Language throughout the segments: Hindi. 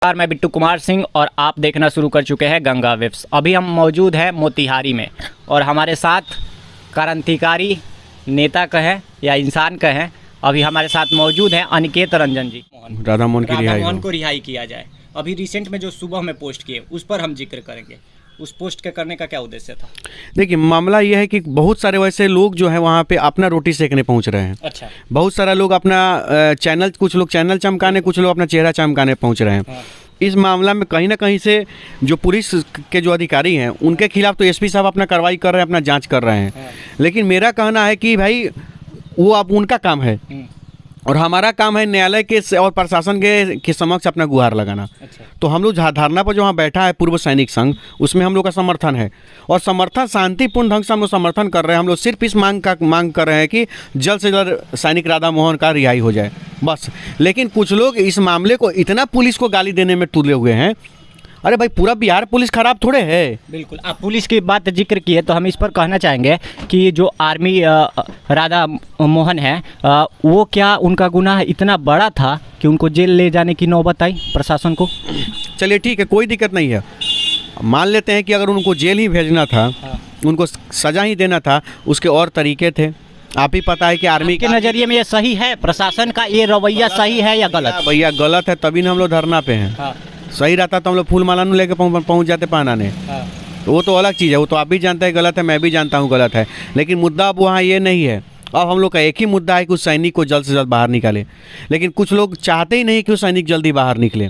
नमस्कार, मैं बिट्टू कुमार सिंह और आप देखना शुरू कर चुके हैं गंगा वेब्स। अभी हम मौजूद हैं मोतिहारी में और हमारे साथ क्रांतिकारी नेता कहें या इंसान कहें, अभी हमारे साथ मौजूद हैं अनिकेत रंजन जी। राधा मोहन को रिहाई किया जाए। अभी रिसेंट में जो सुबह में पोस्ट किए उस पर हम जिक्र करेंगे। उस पोस्ट के करने का क्या उद्देश्य था? देखिए, मामला यह है कि बहुत सारे वैसे लोग जो हैं वहाँ पे अपना रोटी सेकने पहुँच रहे हैं। अच्छा। बहुत सारा लोग अपना चैनल, कुछ लोग चैनल चमकाने, कुछ लोग अपना चेहरा चमकाने पहुँच रहे हैं। हाँ। इस मामला में कहीं ना कहीं से जो पुलिस के जो अधिकारी हैं उनके खिलाफ तो एसपी साहब अपना कार्रवाई कर रहे हैं, अपना जांच कर रहे हैं। हाँ। लेकिन मेरा कहना है कि भाई वो अब उनका काम है और हमारा काम है न्यायालय के और प्रशासन के समक्ष अपना गुहार लगाना। अच्छा। तो हम लोग धारणा पर जो वहाँ बैठा है पूर्व सैनिक संघ, उसमें हम लोग का समर्थन है और समर्थन शांतिपूर्ण ढंग से हम लोग समर्थन कर रहे हैं। हम लोग सिर्फ इस मांग कर रहे हैं कि जल्द से जल्द सैनिक राधा मोहन का रिहाई हो जाए, बस। लेकिन कुछ लोग इस मामले को इतना पुलिस को गाली देने में तुले हुए हैं। अरे भाई, पूरा बिहार पुलिस खराब थोड़े है। बिल्कुल, आप पुलिस की बात जिक्र की है तो हम इस पर कहना चाहेंगे कि जो आर्मी राधा मोहन है, वो क्या उनका गुनाह इतना बड़ा था कि उनको जेल ले जाने की नौबत आई प्रशासन को? चलिए ठीक है, कोई दिक्कत नहीं है। मान लेते हैं कि अगर उनको जेल ही भेजना था, उनको सज़ा ही देना था, उसके और तरीके थे। आप ही पता है कि आर्मी के नज़रिए में ये सही है? प्रशासन का ये रवैया सही है या गलत? भैया गलत है, तभी ना हम लोग धरना पे हैं। सही रहता तो हम लोग फूल माला लेके पहुंच जाते पहनाने। तो वो तो अलग चीज़ है, वो तो आप भी जानते हैं गलत है, मैं भी जानता हूँ गलत है। लेकिन मुद्दा अब वहाँ ये नहीं है। अब हम लोग का एक ही मुद्दा है कि उस सैनिक को जल्द से जल्द बाहर निकाले। लेकिन कुछ लोग चाहते ही नहीं कि उस सैनिक जल्दी बाहर निकले।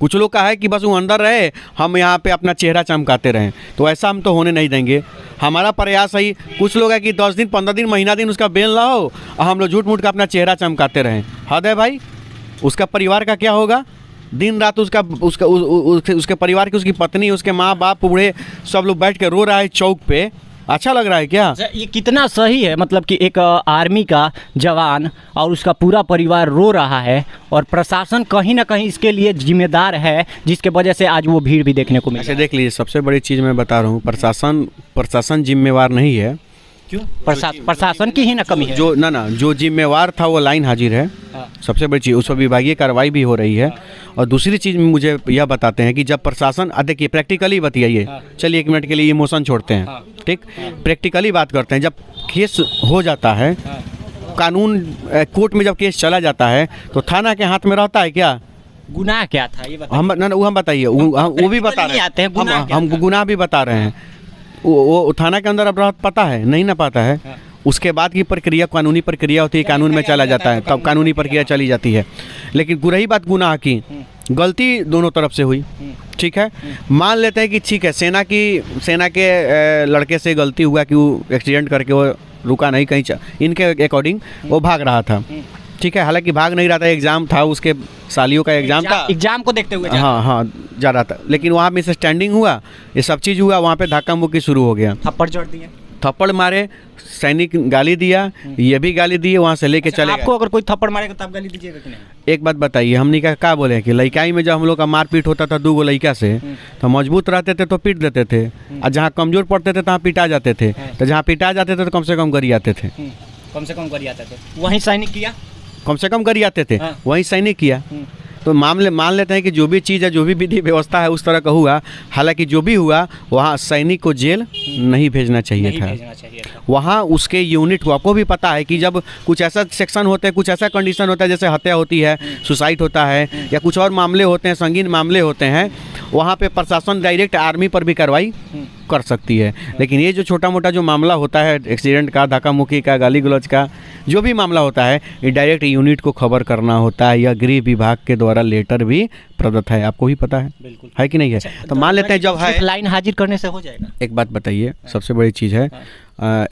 कुछ लोग का है कि बस वो अंदर रहे, हम यहाँ पे अपना चेहरा चमकाते रहें। तो ऐसा हम तो होने नहीं देंगे। हमारा प्रयास है, कुछ लोग है कि 10 दिन 15 दिन महीना दिन उसका बेल ना हो और हम लोग झूठ मूठ का अपना चेहरा चमकाते रहें। हद है भाई। उसका परिवार का क्या होगा? दिन रात उसके परिवार की, उसकी पत्नी, उसके माँ बाप, बूढ़े सब लोग बैठ के रो रहा है चौक पे। अच्छा लग रहा है क्या? ये कितना सही है? मतलब कि एक आर्मी का जवान और उसका पूरा परिवार रो रहा है और प्रशासन कहीं ना कहीं इसके लिए जिम्मेदार है, जिसके वजह से आज वो भीड़ भी देखने को मिली। ऐसे देख लीजिए, सबसे बड़ी चीज़ मैं बता रहा हूँ, प्रशासन जिम्मेवार नहीं है। क्यों? प्रशासन की ही ना कमी है। जो जिम्मेवार था वो लाइन हाजिर है। सबसे बड़ी चीज़, उस पर विभागीय कार्रवाई भी हो रही है। और दूसरी चीज़ मुझे यह बताते हैं कि जब प्रशासन, देखिए प्रैक्टिकली बताइए, चलिए 1 मिनट के लिए इमोशन छोड़ते हैं, ठीक, प्रैक्टिकली बात करते हैं। जब केस हो जाता है, कानून कोर्ट में जब केस चला जाता है तो थाना के हाथ में रहता है क्या? गुनाह क्या था ये बताइए। हम बताइए, वो भी बता रहे हैं। हम गुनाह भी बता रहे हैं। वो थाना के अंदर अब पता है नहीं ना पाता है। उसके बाद की प्रक्रिया कानूनी प्रक्रिया होती है, कानून में चला जाता है, तब कानूनी प्रक्रिया चली जाती है। लेकिन रही बात गुनाह की, गलती दोनों तरफ से हुई, ठीक है। मान लेते हैं कि ठीक है, सेना के लड़के से गलती हुआ कि वो एक्सीडेंट करके वो रुका नहीं कहीं, इनके अकॉर्डिंग वो भाग रहा था, ठीक है। हालांकि भाग नहीं रहा था, एग्ज़ाम था, उसके सालियों का एग्ज़ाम था, एग्ज़ाम को देखते हुए हाँ जा रहा था। लेकिन वहाँ मिस स्टैंडिंग हुआ, ये सब चीज़ हुआ, वहाँ पे धक्का मुक्की शुरू हो गया, थप्पड़ जोड़ दिए, थप्पड़ मारे, सैनिक गाली दिया, ये भी गाली दिए, वहाँ से लेके चले गए। आपको अगर कोई थप्पड़ मारेगा तो आप गाली दीजिएगा कि नहीं? एक बात बताइए, हमने क्या बोले कि लड़काई में जब हम लोग का मारपीट होता था 2 लड़का से, तो मजबूत रहते थे तो पीट देते थे, और जहाँ कमज़ोर पड़ते थे तहाँ पिटा जाते थे। तो जहाँ पिटा जाते थे तो कम से कम गरियाते थे, कम से कम गरियाते थे। वहीं सैनिक किया, कम से कम गरियाते थे, वहीं सैनिक किया। तो मान लेते हैं कि जो भी चीज़ है, जो भी विधि व्यवस्था है उस तरह का हुआ। हालांकि जो भी हुआ, वहाँ सैनिक को जेल नहीं भेजना चाहिए था। वहाँ उसके यूनिट को, आपको भी पता है कि जब कुछ ऐसा सेक्शन होते हैं, कुछ ऐसा कंडीशन होता है, जैसे हत्या होती है, सुसाइड होता है, या कुछ और मामले होते हैं, संगीन मामले होते हैं, वहाँ पे प्रशासन डायरेक्ट आर्मी पर भी कार्रवाई कर सकती है। लेकिन ये जो छोटा मोटा जो मामला होता है, एक्सीडेंट का, धक्का मुक्की का, गाली गलौज का, जो भी मामला होता है, ये डायरेक्ट यूनिट को खबर करना होता है, या गृह विभाग के द्वारा लेटर भी प्रदत्त है। आपको भी पता है, बिल्कुल है कि नहीं है? तो मान लेते हैं जब है, लाइन हाजिर करने से हो जाएगा। एक बात बताइए, सबसे बड़ी चीज़ है,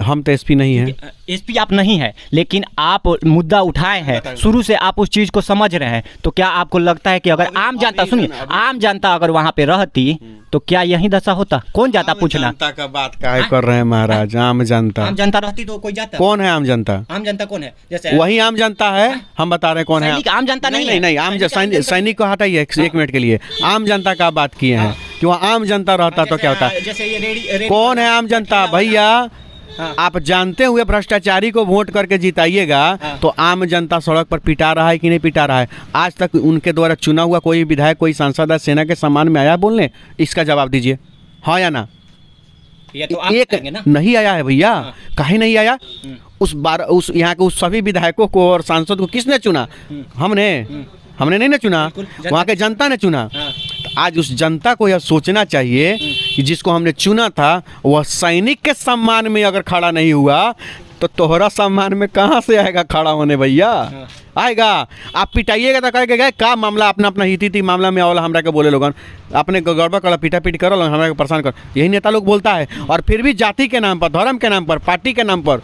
हम तो एसपी नहीं हैं। एसपी आप नहीं है, लेकिन आप मुद्दा उठाए हैं, शुरू से आप उस चीज़ को समझ रहे हैं। तो क्या आपको लगता है कि अगर आम जनता, सुनिए, आम जनता अगर वहाँ पे रहती तो क्या यही दशा होता? कौन जाता पूछना? जनता का बात काहे कर रहे हैं महाराज? आम जनता रहती तो कोई जाता? कौन है आम जनता? आम जनता कौन है? जैसे वही आम जनता है, हम बता रहे हैं कौन है आम जनता। नहीं, आम सैनिक को हटाइए 1 मिनट के लिए। आम जनता का बात किए हैं कि वहाँ आम जनता रहता तो क्या होता? जैसे ये कौन है आम जनता भैया? हाँ। आप जानते हुए भ्रष्टाचारी को वोट करके जिताइएगा, हाँ। तो आम जनता सड़क पर पिटा रहा है कि नहीं पिटा रहा है? आज तक उनके द्वारा चुना हुआ कोई विधायक, कोई सांसद सेना के सम्मान में आया बोलने? इसका जवाब दीजिए, हाँ या ना? ये तो आप एक बताएंगे ना। नहीं आया है भैया। हाँ। काहे नहीं आया? उस यहाँ के उस सभी विधायकों को और सांसद को किसने चुना? हमने नहीं ना चुना, बिल्कुल, वहाँ के जनता ने चुना। हाँ। तो आज उस जनता को यह सोचना चाहिए कि जिसको हमने चुना था वह सैनिक के सम्मान में अगर खड़ा नहीं हुआ तो तोहरा सम्मान में कहाँ से आएगा खड़ा होने भैया? आएगा। आप पिटाइएगा तो कहेगा गए का मामला अपना अपना हिती मामला में आवला हमरा के बोले लोगन अपने गड़बड़ कर पीटा पीट करो हमरा के परेशान कर, यही नेता लोग बोलता है। और फिर भी जाति के नाम पर, धर्म के नाम पर, पार्टी के नाम पर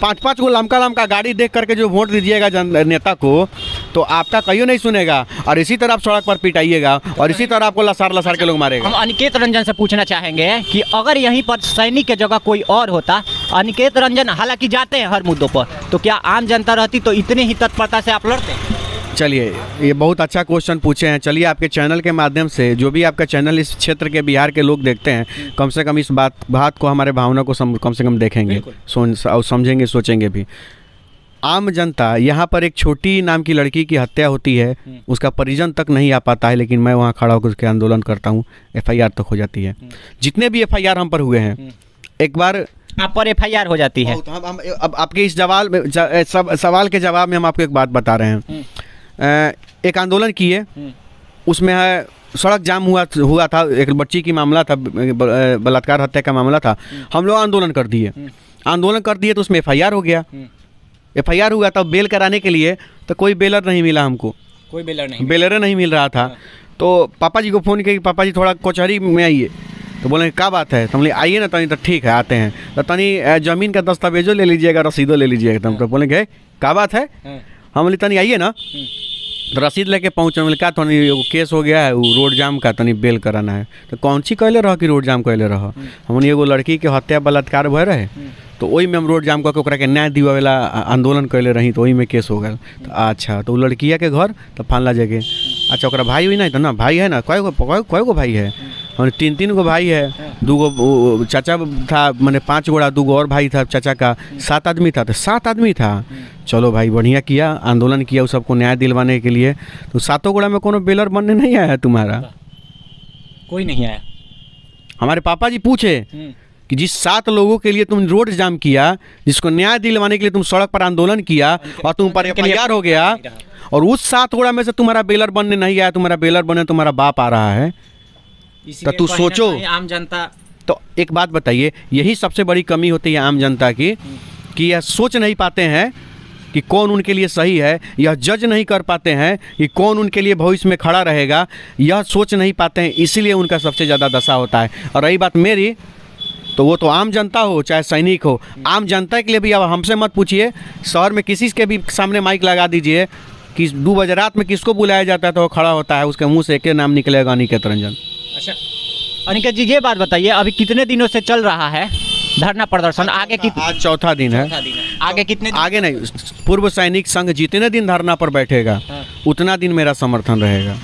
5-5 गो लमका गाड़ी देख करके जो वोट दीजिएगा नेता को, तो आपका कहीं नहीं सुनेगा और इसी तरह आप सड़क पर पिटाइएगा और इसी तरह आपको लसार के लोग मारेगा। हम अनिकेत रंजन से पूछना चाहेंगे कि अगर यहीं पर सैनिक की जगह कोई और होता, अनिकेत रंजन हालांकि जाते हैं हर मुद्दों पर, तो क्या आम जनता रहती तो इतनी ही तत्परता से आप लड़ते? चलिए, ये बहुत अच्छा क्वेश्चन पूछे हैं। चलिए, आपके चैनल के माध्यम से जो भी आपका चैनल इस क्षेत्र के बिहार के लोग देखते हैं, कम से कम इस बात को, हमारे भावना को कम से कम देखेंगे, समझेंगे, सोचेंगे भी। आम जनता, यहाँ पर एक छोटी नाम की लड़की की हत्या होती है, उसका परिजन तक नहीं आ पाता है, लेकिन मैं वहाँ खड़ा होकर उसके आंदोलन करता हूँ, FIR तक हो जाती है। जितने भी FIR हम पर हुए हैं, एक बार आप पर FIR हो जाती है। हम अब आपके इस सवाल के जवाब में हम आपको एक बात बता रहे हैं। एक आंदोलन किए, उसमें है सड़क जाम हुआ था, एक बच्ची की मामला था, बलात्कार हत्या का मामला था। हम लोग आंदोलन कर दिए तो उसमें FIR हो गया। FIR हुआ था बेल कराने के लिए, तो कोई बेलर नहीं मिला हमको, कोई बेलर नहीं मिल रहा था। तो पापा जी को फ़ोन किया कि पापा जी थोड़ा कचहरी में आइए। तो बोले क्या बात है? तो हम बोले आइए ना तनी, तो ठीक है आते हैं। तो तनी ज़मीन का दस्तावेजों ले लीजिएगा, रसीदों ले लीजिएगा। तो बोले गए क्या बात है? हम बोले तनी आइए ना। तो रसीद लेके पहुँचे, बोले क्या तनी एगो केस हो गया है, वो रोड जाम का, तनी बेल कराना है। तो कौन सी कहले रह कि रोड जाम कहले रह? हमने एगो लड़की के हत्या बलात्कार भय रहे, तो वही में हम रोड जाम करके ओकरा के न्याय दिवा वाला आंदोलन कैले रही, तो वही में केस हो गया। तो अच्छा, तो लड़किया के घर तो फानला जगह। अच्छा, ओकरा भाई हुई नहीं तो ना, भाई है ना, कय गो भाई है? हमने 3 गो भाई है, 2 गो चाचा था, मैंने 5 गोड़ा, 2 गो और भाई था चाचा का, 7 आदमी था। तो 7 आदमी था। चलो भाई, बढ़िया किया, आंदोलन किया उस सबको न्याय दिलवाने के लिए। तो 7 गोड़ा में कोनो बेलर बनने नहीं आया तुम्हारा? कोई नहीं आया। हमारे पापा जी पूछे कि जिस 7 लोगों के लिए तुम रोड जाम किया, जिसको न्याय दिलवाने के लिए तुम सड़क पर आंदोलन किया और तुम पर FIR हो गया, और उस 7 गोड़ा में से तुम्हारा बेलर बनने नहीं आया, तुम्हारा बेलर बनने तुम्हारा बाप आ रहा है, तो तू सोचो। आम जनता, तो एक बात बताइए, यही सबसे बड़ी कमी होती है आम जनता की, कि यह सोच नहीं पाते हैं कि कौन उनके लिए सही है, यह जज नहीं कर पाते हैं कि कौन उनके लिए भविष्य में खड़ा रहेगा, यह सोच नहीं पाते हैं, इसीलिए उनका सबसे ज़्यादा दशा होता है। और रही बात मेरी, तो वो तो आम जनता हो चाहे सैनिक हो, आम जनता के लिए भी अब हमसे मत पूछिए। शहर में किसी के भी सामने माइक लगा दीजिए कि 2 बजे रात में किसको बुलाया जाता है, तो वो खड़ा होता है, उसके मुंह से एक ही नाम निकलेगा, अनिकेत रंजन। अच्छा अनिकेत जी, ये बात बताइए, अभी कितने दिनों से चल रहा है धरना प्रदर्शन? आगे कितने? आज चौथा दिन है। आगे कितने दिन? आगे नहीं, पूर्व सैनिक संघ जितने दिन धरना पर बैठेगा, उतना दिन मेरा समर्थन रहेगा।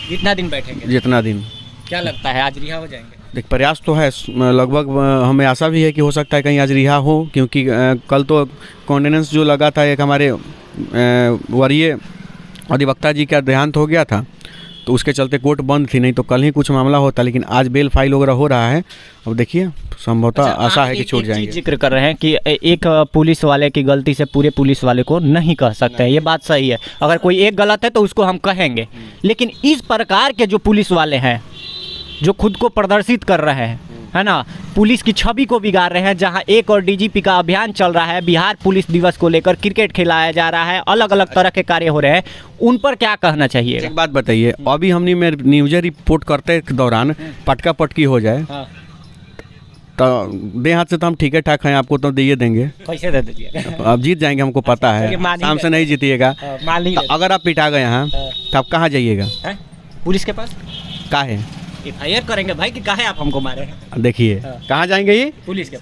जितना दिन बैठेंगे? जितना दिन। क्या लगता है आज रिहा हो जाएंगे? देख, प्रयास तो है, लगभग हमें आशा भी है कि हो सकता है कहीं आज रिहा हो, क्योंकि कल तो कॉन्डेनेंस जो लगा था, एक हमारे वरीय अधिवक्ता जी का देहांत हो गया था, तो उसके चलते कोर्ट बंद थी, नहीं तो कल ही कुछ मामला होता, लेकिन आज बेल फाइल वगैरह हो रहा है। अब देखिए, संभवतः आशा है कि छूट जाएंगे। जिक्र कर रहे हैं कि एक पुलिस वाले की गलती से पूरे पुलिस वाले को नहीं कह सकते हैं, ये बात सही है। अगर कोई एक गलत है तो उसको हम कहेंगे, लेकिन इस प्रकार के जो पुलिस वाले हैं, जो खुद को प्रदर्शित कर रहे हैं, है ना, पुलिस की छवि को बिगाड़ रहे हैं, जहां एक और DGP का अभियान चल रहा है, बिहार पुलिस दिवस को लेकर क्रिकेट खिलाया जा रहा है, अलग अलग तरह के कार्य हो रहे हैं, उन पर क्या कहना चाहिए? एक बात बताइए, अभी हमने में न्यूज़ रिपोर्ट करते के दौरान पटका पटकी हो जाए, तो दे हाथ से तो हम ठीक है ठाक हैं, आपको तो दे देंगे। कैसे दे दीजिए? अब जीत जाएंगे, हमको पता है, शाम से नहीं जीतिएगा। अगर आप पिटा गए हैं तो आप कहाँ जाइएगा? पुलिस के पास। काहे? FIR करेंगे भाई कि काहे आप हमको मारे? देखिए, कहाँ जाएंगे? ये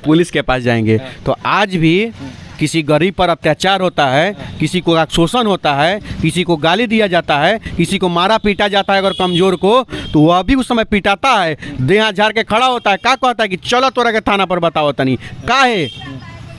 पुलिस के पास जाएंगे। तो आज भी किसी गरीब पर अत्याचार होता है, किसी को शोषण होता है, किसी को गाली दिया जाता है, किसी को मारा पीटा जाता है अगर कमज़ोर को, तो वह भी उस समय पिटाता है, देह झाड़ के खड़ा होता है, क्या कहता है कि चलो तोरा के थाना पर बताओ तनी, काहे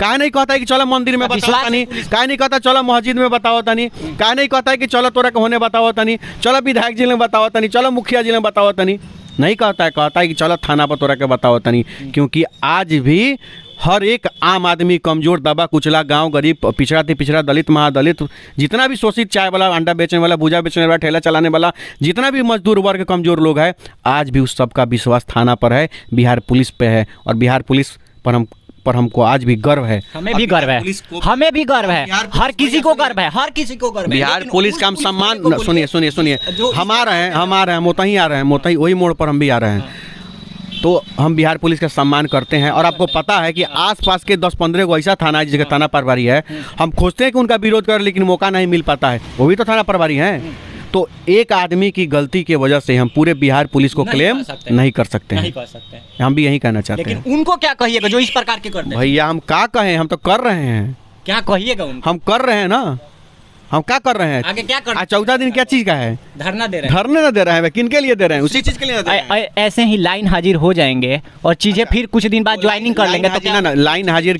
नहीं कहता है कि चलो मंदिर में बताओ तनी, काहे नहीं कहता चलो मस्जिद में बताओ तनी, काहे नहीं कहता है कि चलो तोरा के होने बताओ तनी, चलो विधायक जी में बताओ तनी, चलो मुखिया जी में बताओ तनी, नहीं कहता है, कहता है कि चलो थाना पर तोरा के बताओ तनी। क्योंकि आज भी हर एक आम आदमी, कमज़ोर, दबा कुचला, गांव गरीब, पिछड़ा से पिछड़ा, दलित महादलित, जितना भी शोषित, चाय वाला, अंडा बेचने वाला, भुजा बेचने वाला, ठेला चलाने वाला, जितना भी मजदूर वर्ग कमज़ोर लोग हैं, आज भी उस सब का विश्वास थाना पर है, बिहार पुलिस पे है। और बिहार पुलिस पर हमको आज भी गर्व है। हमें भी गर्व है, हमें भी गर्व है, हर किसी को गर्व है, हर किसी को गर्व है। बिहार पुलिस का हम सम्मान, सुनिए, हम आ रहे हैं, मोतही आ रहे हैं, मोतही वही मोड़ पर हम भी आ रहे हैं। तो हम बिहार पुलिस का सम्मान करते हैं। और आपको पता है कि आसपास के 10-15 को ऐसा थाना है जिसका थाना प्रभारी है, हम खोजते हैं कि उनका विरोध करें, लेकिन मौका नहीं मिल पाता है, वो भी तो थाना प्रभारी हैं। तो एक आदमी की गलती की वजह से हम पूरे बिहार पुलिस को क्लेम नहीं कर सकते हैं। हम भी यही कहना चाहते हैं। उनको क्या कहिएगा जो इस प्रकार के करते हैं? भैया हम क्या कहें, हम तो कर रहे हैं। क्या कहिएगा उनको? हम कर रहे हैं ना, हम क्या कर रहे हैं? आगे क्या कर? 14 दिन क्या चीज़ का है? धरना दे रहे हैं। धरने ना दे रहे हैं, किन के लिए दे रहे हैं? उसी चीज़ के लिए दे रहे हैं। ऐसे ही लाइन हाजिर हो जाएंगे और चीज़ें फिर कुछ दिन बाद ज्वाइनिंग कर लेंगे। तो ना लाइन हाजिर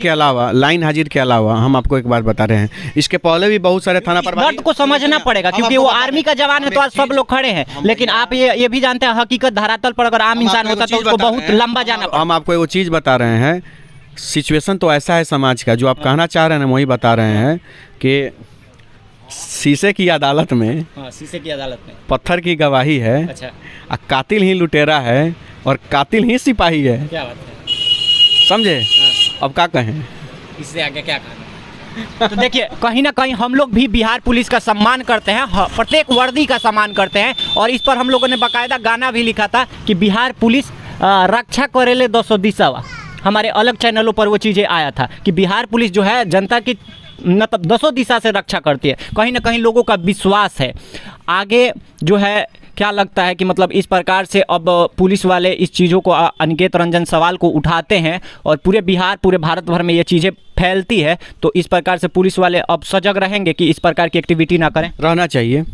के अलावा हम आपको एक बात बता रहे हैं, इसके पहले भी बहुत सारे थाना पर दर्द को समझना पड़ेगा, क्योंकि वो आर्मी का जवान है तो आज सब लोग खड़े हैं। लेकिन आप ये भी जानते हैं, हकीकत धरातल पर अगर आम इंसान होता तो उसको बहुत लंबा जाना। हम आपको वो चीज़ बता रहे हैं, सिचुएशन तो ऐसा है समाज का, जो आप कहना चाह रहे हैं वही बता रहे हैं कि शीशे की अदालत में, शीशे की अदालत में पत्थर की गवाही है। अच्छा। कातिल ही लुटेरा है और कातिल ही सिपाही है। क्या बात है, समझे? अब क्या कहें, इससे आगे क्या कहना? तो देखिए, कहीं ना कहीं हम लोग भी बिहार पुलिस का सम्मान करते हैं, प्रत्येक वर्दी का सम्मान करते हैं। और इस पर हम लोगों ने बाकायदा गाना भी लिखा था कि बिहार पुलिस रक्षा करेले 200 दिशावा। हमारे अलग चैनलों पर वो चीज़ें आया था कि बिहार पुलिस जो है जनता की मतलब 200 दिशा से रक्षा करती है। कहीं ना कहीं लोगों का विश्वास है। आगे जो है क्या लगता है कि मतलब इस प्रकार से अब पुलिस वाले इस चीज़ों को, अनिकेत रंजन सवाल को उठाते हैं और पूरे बिहार, पूरे भारत भर में ये चीज़ें फैलती है, तो इस प्रकार से पुलिस वाले अब सजग रहेंगे कि इस प्रकार की एक्टिविटी ना करें। रहना चाहिए,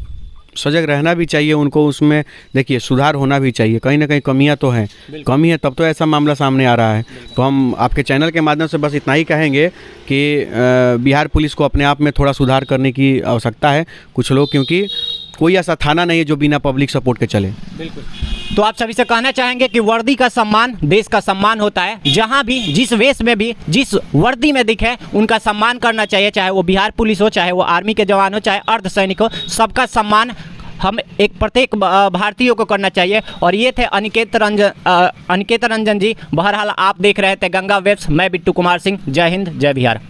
सजग रहना भी चाहिए उनको। उसमें देखिए सुधार होना भी चाहिए, कहीं ना कहीं कमियां तो हैं, कमी है तब तो ऐसा मामला सामने आ रहा है। तो हम आपके चैनल के माध्यम से बस इतना ही कहेंगे कि बिहार पुलिस को अपने आप में थोड़ा सुधार करने की आवश्यकता है। कुछ लोग, क्योंकि कोई ऐसा थाना नहीं है जो बिना पब्लिक सपोर्ट के चले। बिल्कुल। तो आप सभी से कहना चाहेंगे कि वर्दी का सम्मान देश का सम्मान होता है। जहां भी, जिस वेश में भी, जिस वर्दी में दिखे, उनका सम्मान करना चाहिए। चाहे वो बिहार पुलिस हो, चाहे वो आर्मी के जवान हो, चाहे अर्धसैनिक हो, सबका सम्मान हम प्रत्येक भारतीयों को करना चाहिए। और ये थे अनिकेत रंजन जी। बहरहाल आप देख रहे थे गंगा वेब्स। मैं बिट्टू कुमार सिंह। जय हिंद, जय बिहार।